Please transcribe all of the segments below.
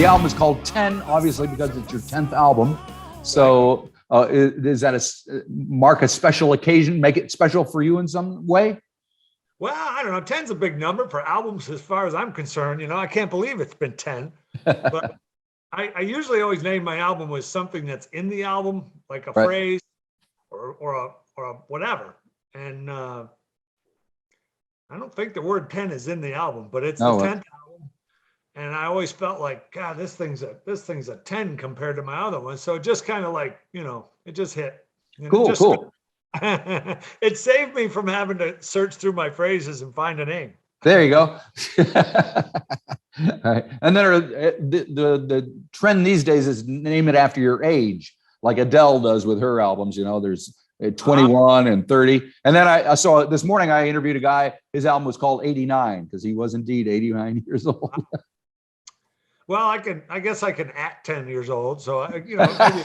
The album is called 10, obviously, because it's your 10th album. So is that mark a special occasion, make it special for you in some way? Well, I don't know. 10's a big number for albums as far as I'm concerned. You know, I can't believe it's been 10. But I usually always name my album with something that's in the album, like a phrase or a whatever. And I don't think the word 10 is in the album, but it's the 10th album. And I always felt like, God, this thing's a 10 compared to my other one. So it just kind of like, you know, it just hit. Cool. It saved me from having to search through my phrases and find a name. There you go. All right. And then the trend these days is name it after your age, like Adele does with her albums. You know, there's 21 and 30. And then I saw this morning, I interviewed a guy, his album was called 89 because he was indeed 89 years old. Well, I guess I can act 10 years old. So, you know. Maybe.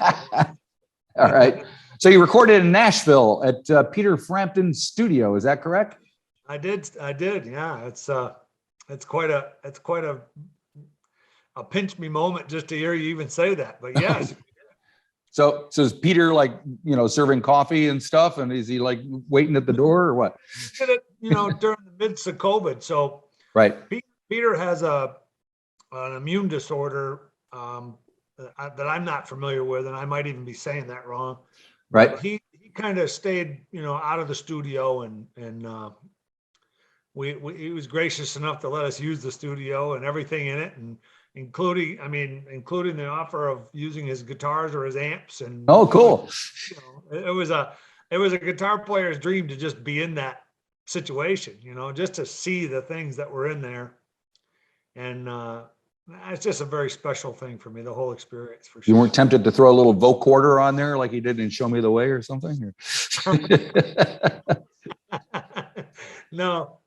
All right. So you recorded in Nashville at Peter Frampton's studio. Is that correct? I did. Yeah. It's quite a pinch me moment just to hear you even say that, but yes. So is Peter like, you know, serving coffee and stuff? And is he like waiting at the door or what? Did it, you know, during the midst of COVID. So Peter has an immune disorder that I'm not familiar with, and I might even be saying that wrong. Right. But he kind of stayed, you know, out of the studio, and he was gracious enough to let us use the studio and everything in it, and including the offer of using his guitars or his amps. And oh, cool. You know, it was a guitar player's dream to just be in that situation, you know, just to see the things that were in there. And it's just a very special thing for me, the whole experience, for sure. You weren't tempted to throw a little vocoder on there like he did in Show Me the Way or something? No.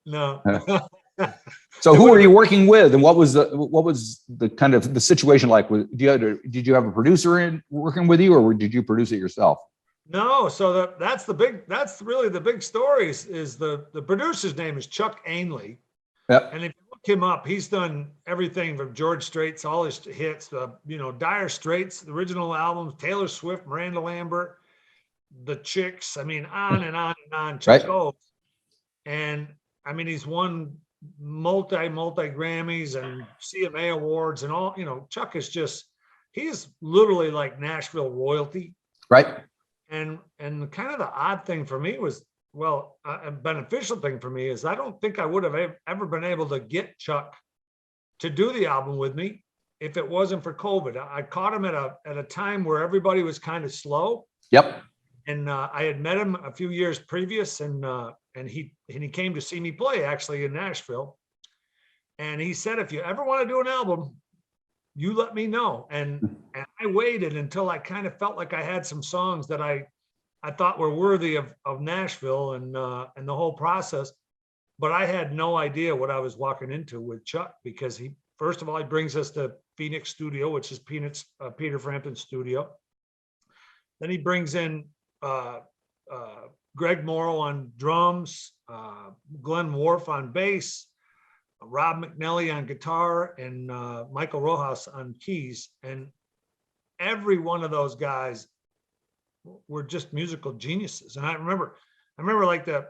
So who were you working with, and what was the kind of the situation like? Did you have a producer working with you, or did you produce it yourself? No. So that's really the big story is the producer's name is Chuck Ainley. Yep. And if you look him up, he's done everything from George Strait's, all his hits, you know, Dire Straits, the original albums, Taylor Swift, Miranda Lambert, the Chicks. I mean, on and on and on. Chuck goes. And I mean, he's won multi Grammys and CMA awards and all. You know, Chuck is he's literally like Nashville royalty. Right. And kind of the odd thing for me was, well, a beneficial thing for me is I don't think I would have ever been able to get Chuck to do the album with me if it wasn't for COVID. I caught him at a time where everybody was kind of slow. Yep. And I had met him a few years previous, and he came to see me play actually in Nashville. And he said, if you ever want to do an album, you let me know. And I waited until I kind of felt like I had some songs that I thought were worthy of Nashville and the whole process. But I had no idea what I was walking into with Chuck, because he brings us to Phoenix Studio, which is Peter Frampton's studio. Then he brings in Greg Morrow on drums, Glenn Worf on bass, Rob McNally on guitar, and Michael Rojas on keys. And every one of those guys were just musical geniuses. And I remember like the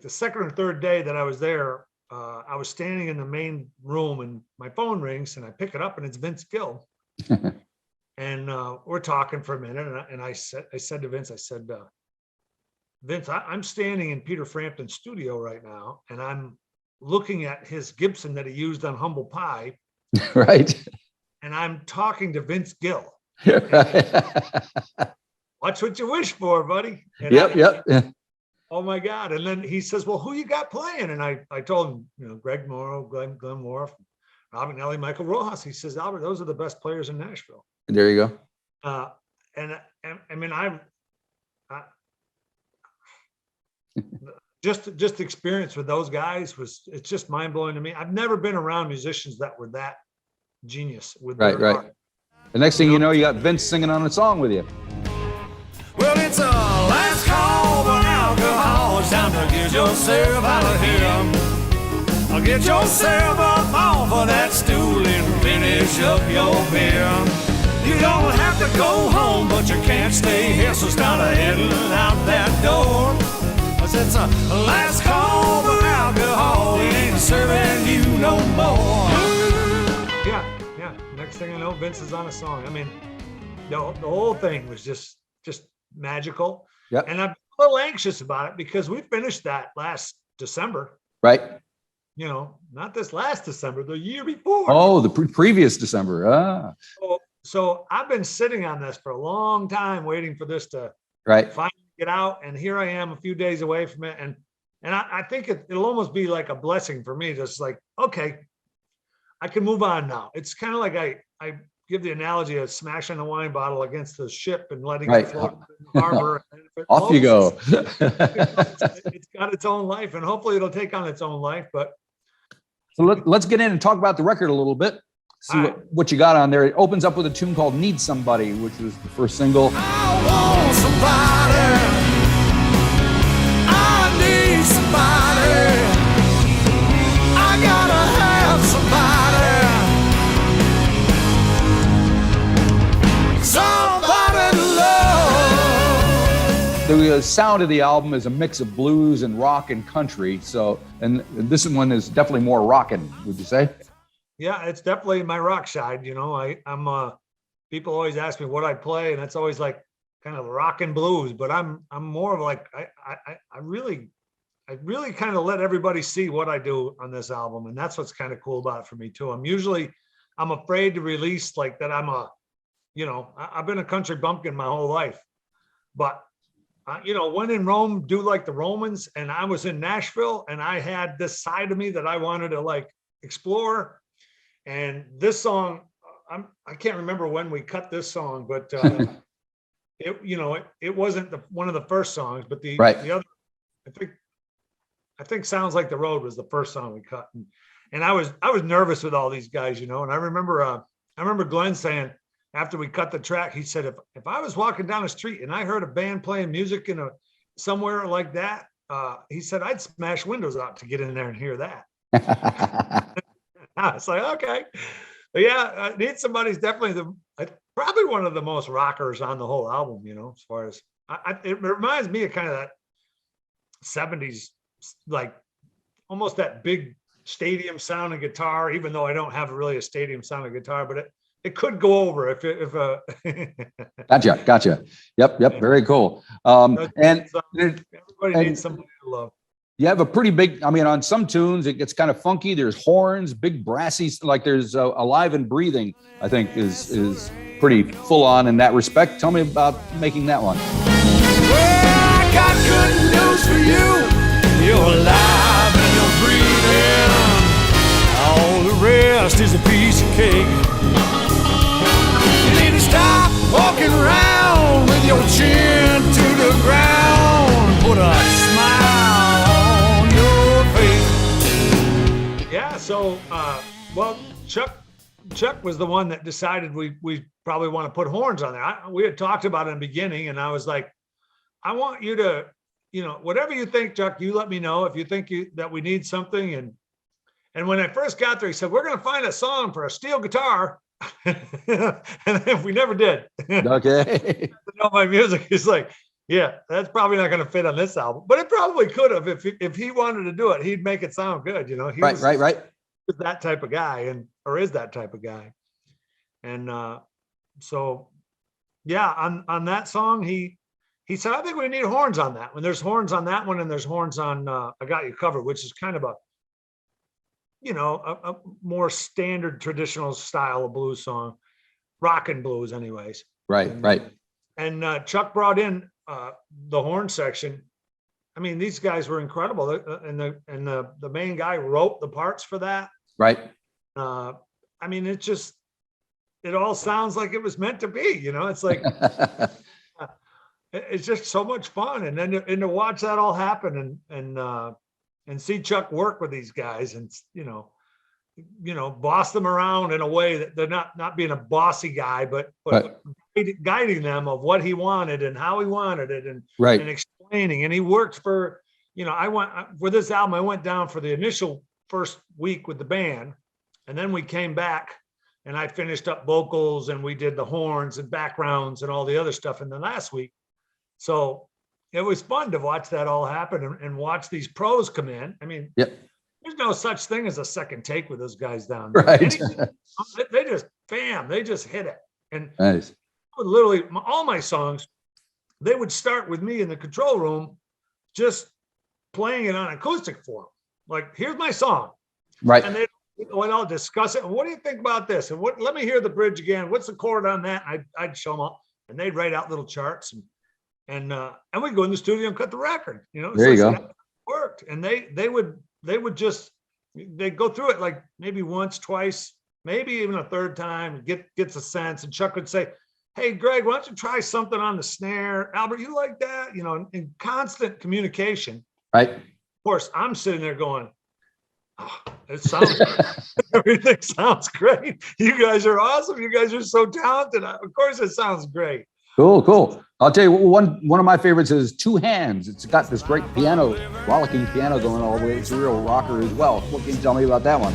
second or third day that I was there, I was standing in the main room and my phone rings and I pick it up and it's Vince Gill. And we're talking for a minute, and I said to Vince, I said, Vince, I'm standing in Peter Frampton's studio right now, and I'm looking at his Gibson that he used on Humble Pie. Right. And I'm talking to Vince Gill. Watch what you wish for, buddy. And Yep. Oh my God. And then he says, well, who you got playing? And I told him, you know, Greg Morrow, Glenn Worf, Rob McNally, Michael Rojas. He says, Albert, those are the best players in Nashville. There you go. And I mean, just experience with those guys it's just mind blowing to me. I've never been around musicians that were that genius with their art. The next thing you know, you got Vince singing on a song with you. Well, it's a last call for alcohol. It's time to get yourself out of here. I'll get yourself up off of that stool and finish finish up your beer. You don't have to go home, but you can't stay here, so start heading out that door. 'Cause it's a last call for alcohol, we ain't serving you no more. Yeah. Next thing I know, Vince is on a song. I mean, the whole thing was just magical. Yep. And I'm a little anxious about it because we finished that last December. Right. You know, not this last December, the year before. Oh, the previous December. Ah, So I've been sitting on this for a long time, waiting for this to right. finally get out. And here I am a few days away from it. And I think it'll almost be like a blessing for me. Just like, okay, I can move on now. It's kind of like I give the analogy of smashing a wine bottle against the ship and letting Right. it float in the harbor. And if it Off you go. floats, it's got its own life, and hopefully it'll take on its own life. But So let's get in and talk about the record a little bit. See All right. what you got on there. It opens up with a tune called Need Somebody, which was the first single. I want somebody. I need somebody. I gotta have somebody. Somebody to love. The sound of the album is a mix of blues and rock and country. So, and this one is definitely more rockin', would you say? yeah, it's definitely my rock side. You know, I'm people always ask me what I play, and it's always like kind of rock and blues, but I'm more of like I really kind of let everybody see what I do on this album, and that's what's kind of cool about it for me too. I'm afraid to release like that. I've been a country bumpkin my whole life, but when in Rome, do like the Romans. And I was in Nashville, and I had this side of me that I wanted to like explore. And this song, I can't remember when we cut this song, but it wasn't one of the first songs, but the other, I think Sounds Like the Road was the first song we cut. And I was nervous with all these guys, and I remember Glenn saying after we cut the track, he said, if I was walking down the street and I heard a band playing music in somewhere like that, he said, I'd smash windows out to get in there and hear that. It's like, okay. But yeah, Need Somebody's definitely probably one of the most rockers on the whole album, as far as it reminds me of kind of that 70s, like almost that big stadium sounding guitar, even though I don't have really a stadium sounding guitar, but it could go over if Gotcha. Yep. Very cool. And everybody needs somebody to love. You have a pretty big, on some tunes, it gets kind of funky. There's horns, big brassy, like there's Alive and Breathing, I think is pretty full on in that respect. Tell me about making that one. Well, I got good news for you. You're alive and you're breathing. All the rest is a piece of cake. You need to stop walking around with your chin to the ground. Put a smile on your face. Yeah, so Chuck was the one that decided we probably want to put horns on there. We had talked about it in the beginning, and I was like, I want you to, whatever you think, Chuck, you let me know if you think that we need something. And when I first got there, he said, we're going to find a song for a steel guitar. And we never did. Okay. Know my music. He's like, yeah, that's probably not going to fit on this album, but it probably could have. If he wanted to do it, he'd make it sound good. He Right. was that type of guy, or is that type of guy. And so, yeah, on that song, he said, I think we need horns on that one. There's horns on that one, and there's horns on I Got You Covered, which is kind of a more standard traditional style of blues song, rock and blues anyways. Right. And Chuck brought in the horn section. I mean, these guys were incredible. And the main guy wrote the parts for that. Right. I mean, it all sounds like it was meant to be, it's like, it's just so much fun. And then to watch that all happen and see Chuck work with these guys and, boss them around in a way that they're not being a bossy guy, but guiding them of what he wanted and how he wanted it and explaining. And he worked for, for this album, I went down for the initial first week with the band, and then we came back and I finished up vocals, and we did the horns and backgrounds and all the other stuff in the last week. So it was fun to watch that all happen and watch these pros come in. I mean, Yep. there's no such thing as a second take with those guys down there. Right. They just, bam, they just hit it. And Nice. literally all my songs, they would start with me in the control room, just playing it on acoustic form. Like, here's my song. Right. And when I'll discuss it, what do you think about this? And let me hear the bridge again. What's the chord on that? I'd show them all, and they'd write out little charts, and we'd go in the studio and cut the record. You know, There you so go. it worked. And they'd go through it like maybe once, twice, maybe even a third time, gets a sense. And Chuck would say, hey, Greg, why don't you try something on the snare? Albert, you like that? You know, in constant communication. Right. Of course, I'm sitting there going, oh, it sounds everything sounds great. You guys are awesome. You guys are so talented. Of course, it sounds great. Cool. I'll tell you, one of my favorites is Two Hands. It's got this great piano, rollicking piano going all the way. It's a real rocker as well. What can you tell me about that one?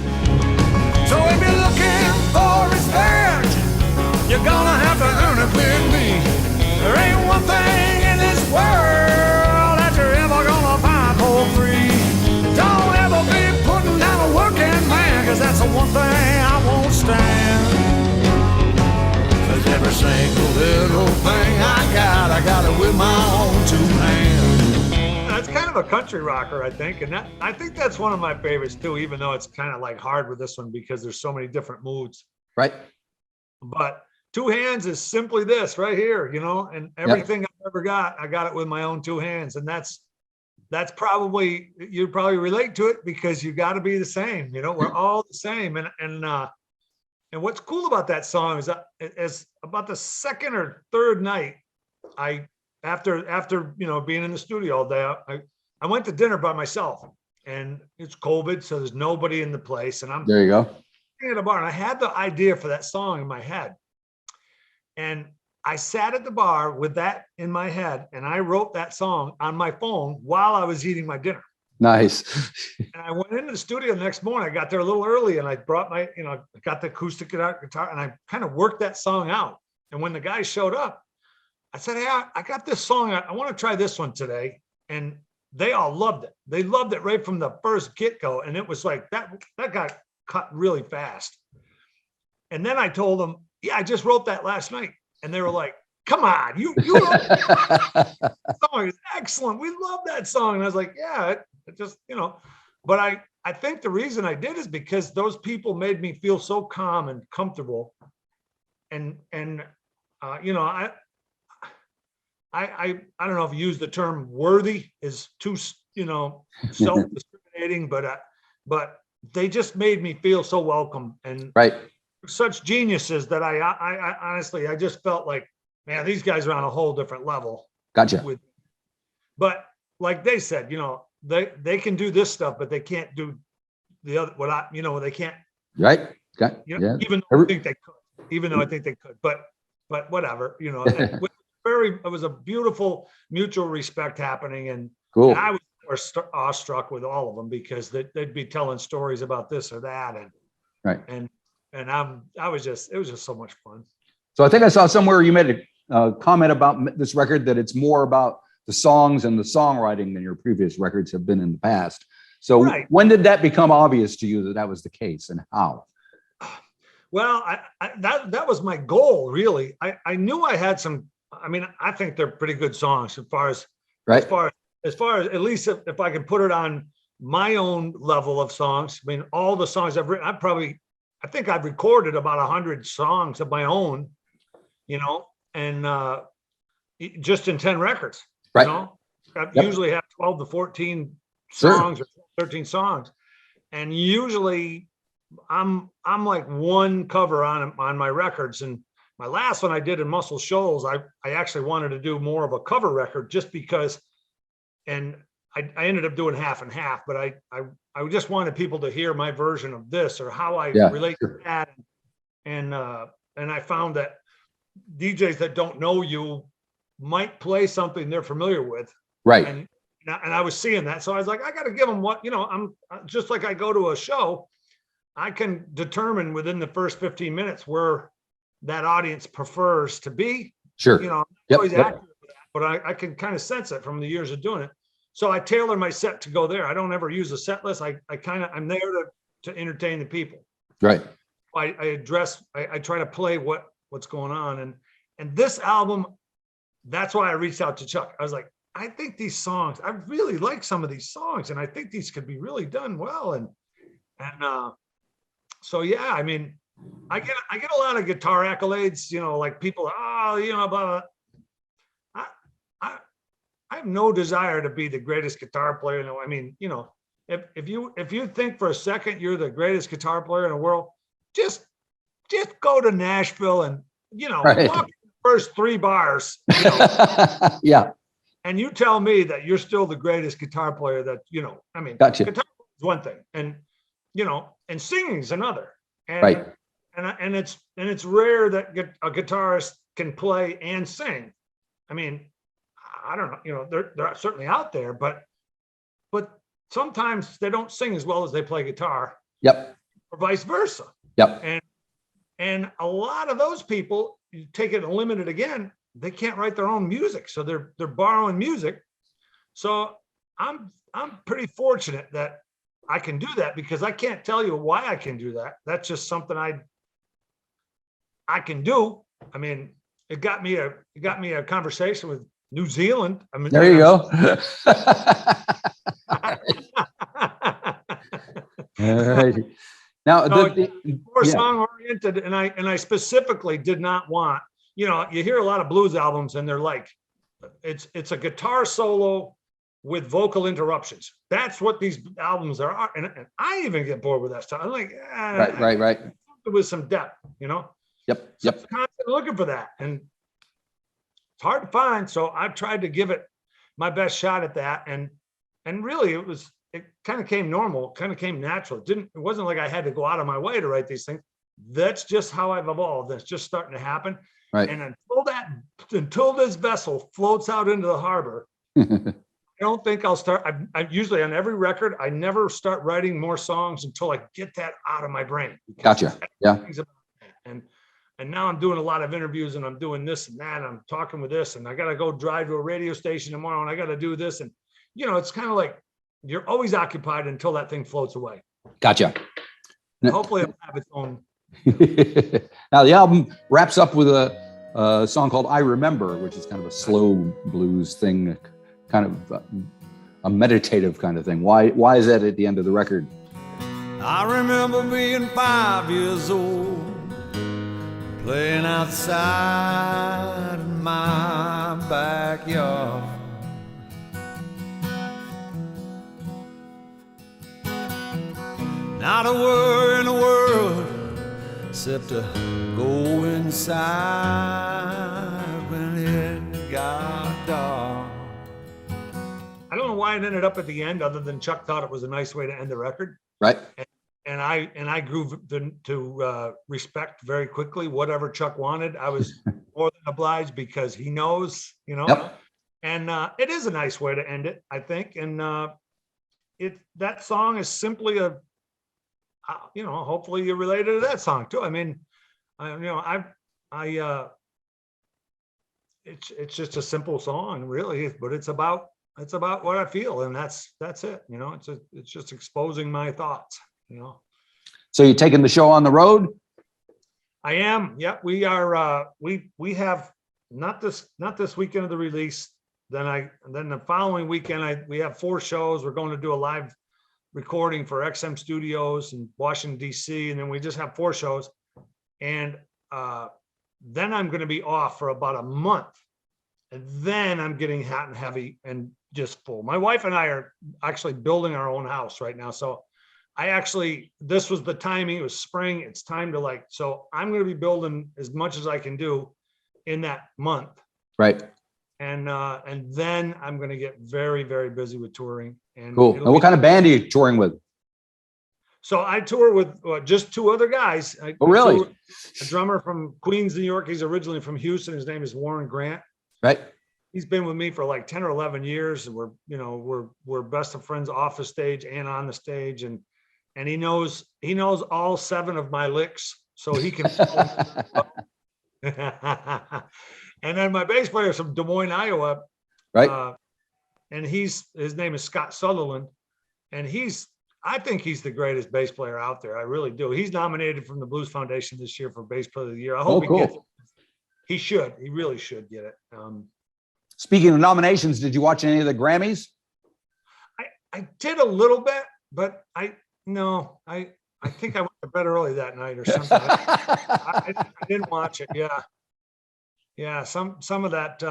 So if you're looking for respect, you're gonna have to earn it with me. There ain't one thing in this world that you're ever gonna find for free. Don't ever be putting down a working man, cause that's the one thing I won't stand. Cause every single little thing I got it with my own two hands. That's kind of a country rocker, I think. And I think that's one of my favorites too, even though it's kind of like hard with this one because there's so many different moods. Right. But Two Hands is simply this right here, you know, and everything I've ever got, I got it with my own two hands. And that's probably, you probably relate to it because you got to be the same, you know, we're all the same. And what's cool about that song is about the second or third night, after you know, being in the studio all day, I went to dinner by myself, and it's COVID, so there's nobody in the place, and I'm There you go. at a bar, and I had the idea for that song in my head, and I sat at the bar with that in my head, and I wrote that song on my phone while I was eating my dinner. Nice. And I went into the studio the next morning. I got there a little early, and I brought my, you know, got the acoustic guitar, and I kind of worked that song out. And when the guy showed up, I said, hey, I got this song. I want to try this one today. And they all loved it. They loved it right from the first get-go. And it was like, that got cut really fast. And then I told them, yeah, I just wrote that last night. And they were like, come on, you wrote that song is excellent. We love that song. And I was like, yeah, it just, you know, but I think the reason I did is because those people made me feel so calm and comfortable. And you know, I don't know if you use the term worthy is too, you know, self-discriminating, but they just made me feel so welcome, and Right. such geniuses that I honestly, I just felt like, man, these guys are on a whole different level. Gotcha. But like they said, you know, they can do this stuff, but they can't do the other, they can't, Right. you know, Yeah. even though I think they could, but whatever, you know, it was a beautiful mutual respect happening. And Cool. and I was awestruck with all of them because they'd be telling stories about this or that. Right. And it was just so much fun. So I think I saw somewhere you made a comment about this record, that it's more about the songs and the songwriting than your previous records have been in the past. So Right. When did that become obvious to you that was the case, and how? Well, that was my goal, really. I knew I had some. I mean, I think they're pretty good songs as far as Right. as far as at least if I can put it on my own level of songs. I mean, all the songs I've written, I think I've recorded about 100 songs of my own, you know, and just in 10 records. Right. You know, I Yep. usually have 12 to 14 Sure. songs or 13 songs, and usually I'm like one cover on my records. And my last one I did in Muscle Shoals, I actually wanted to do more of a cover record just because, and I ended up doing half and half, but I just wanted people to hear my version of this or how I relate to that. And I found that DJs that don't know you might play something they're familiar with. Right. And I was seeing that. So I was like, I got to give them what, you know, I'm just like I go to a show. I can determine within the first 15 minutes where that audience prefers to be. Sure. You know, I'm Yep, always yep. accurate with that, but I can kind of sense it from the years of doing it. So I tailor my set to go there. I don't ever use a set list. I'm there to entertain the people. Right. I try to play what's going on. And this album, that's why I reached out to Chuck. I was like, I think these songs, I really like some of these songs, and I think these could be really done well. And so, yeah, I mean, I get a lot of guitar accolades, you know, like people, you know, blah, blah. I have no desire to be the greatest guitar player. No, I mean, you know, if you think for a second you're the greatest guitar player in the world, just go to Nashville and, you know, Right. walk the first 3 bars, you know, Yeah. and you tell me that you're still the greatest guitar player that, you know, I mean, Gotcha. guitar is one thing, and, you know, and singing is another. And, Right. and it's rare that a guitarist can play and sing. I mean, I don't know, you know, they're certainly out there, but sometimes they don't sing as well as they play guitar, Yep. or vice versa. Yep. And a lot of those people, you take it limited again, they can't write their own music, so they're borrowing music. So I'm pretty fortunate that I can do that, because I can't tell you why I can do that. That's just something I can do. I mean, it got me a conversation with New Zealand. I mean, There you go. All right. Now, So more yeah. song oriented, and I specifically did not want, you know, you hear a lot of blues albums and they're like, it's a guitar solo with vocal interruptions. That's what these albums are. And I even get bored with that stuff. I'm like, Right. with some depth, you know? Yep. So I'm constantly looking for that. And it's hard to find. So I've tried to give it my best shot at that. And really it kind of came normal, kind of came natural. It wasn't like I had to go out of my way to write these things. That's just how I've evolved. That's just starting to happen. Right. And until this vessel floats out into the harbor, I don't think I'll start. I usually, on every record, I never start writing more songs until I get that out of my brain. Gotcha. Yeah. And now I'm doing a lot of interviews, and I'm doing this and that. And I'm talking with this, and I got to go drive to a radio station tomorrow, and I got to do this. And, you know, it's kind of like you're always occupied until that thing floats away. Gotcha. Hopefully it'll have its own. Now the album wraps up with a song called "I Remember," which is kind of a slow blues thing, kind of a meditative kind of thing. Why is that at the end of the record? I remember being 5 years old, playing outside in my backyard. Not a worry in the world except to go inside when it got dark. I don't know why it ended up at the end, other than Chuck thought it was a nice way to end the record. Right. And I grew to respect very quickly whatever Chuck wanted. I was more than obliged, because he knows, you know. Yep. And it is a nice way to end it, I think. And that song is simply you know, hopefully you're related to that song too. I mean, it's just a simple song, really, but it's about what I feel, and that's it. You know, it's just exposing my thoughts. You know. So you're taking the show on the road? I am. Yeah, we are. We have not this weekend of the release. Then the following weekend we have 4 shows. We're going to do a live recording for XM Studios in Washington, DC. And then we just have 4 shows. And then I'm going to be off for about a month. And then I'm getting hot and heavy and just full. My wife and I are actually building our own house right now. So this was the timing. It was spring. It's time to so I'm going to be building as much as I can do in that month. Right. And then I'm going to get very, very busy with touring. And cool. And what kind of band are you touring with? So I tour with just 2 other guys. Oh, really? A drummer from Queens, New York. He's originally from Houston. His name is Warren Grant. Right. He's been with me for like 10 or 11 years. And we're best of friends off the stage and on the stage. And and he knows all 7 of my licks, so he can. And then my bass player is from Des Moines, Iowa, Right. and his name is Scott Sutherland, and I think he's the greatest bass player out there. I really do. He's nominated from the Blues Foundation this year for Bass Player of the Year. I hope he gets it. He should. He really should get it. Speaking of nominations, did you watch any of the Grammys? I did a little bit, but I think I went to bed early that night or something. I didn't watch it. Yeah. Some of that.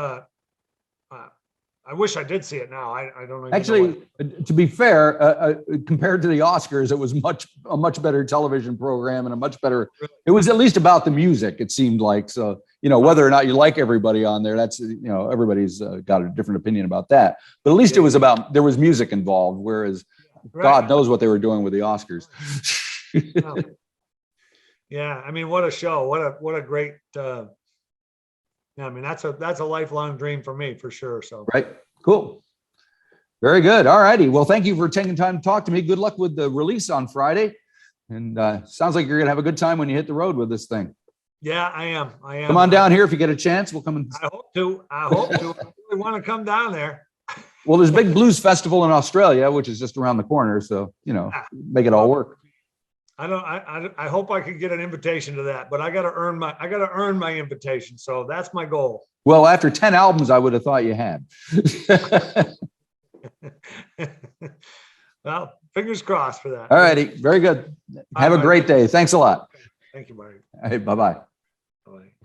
I wish I did see it now. I don't know. Actually, to be fair, compared to the Oscars, it was a much better television program and a much better. It was at least about the music. It seemed like so. Whether or not you like everybody on there, that's everybody's got a different opinion about that. But at least it was about there was music involved. Whereas God knows what they were doing with the Oscars. Yeah, I mean, what a show! What a great. I mean, that's a lifelong dream for me, for sure. So right, cool, very good. All righty, well, thank you for taking time to talk to me. Good luck with the release on Friday, and sounds like you're gonna have a good time when you hit the road with this thing. Yeah, I am. Come on down here if you get a chance. We'll come. I hope to. I really want to come down there. Well, there's a big blues festival in Australia, which is just around the corner. So make it all work. I hope I can get an invitation to that, but I got to earn my invitation. So that's my goal. Well, after 10 albums, I would have thought you had. Well, fingers crossed for that. All righty. Very good. Have a great day. Thanks a lot. Thank you, Marty. All right, bye-bye. Bye.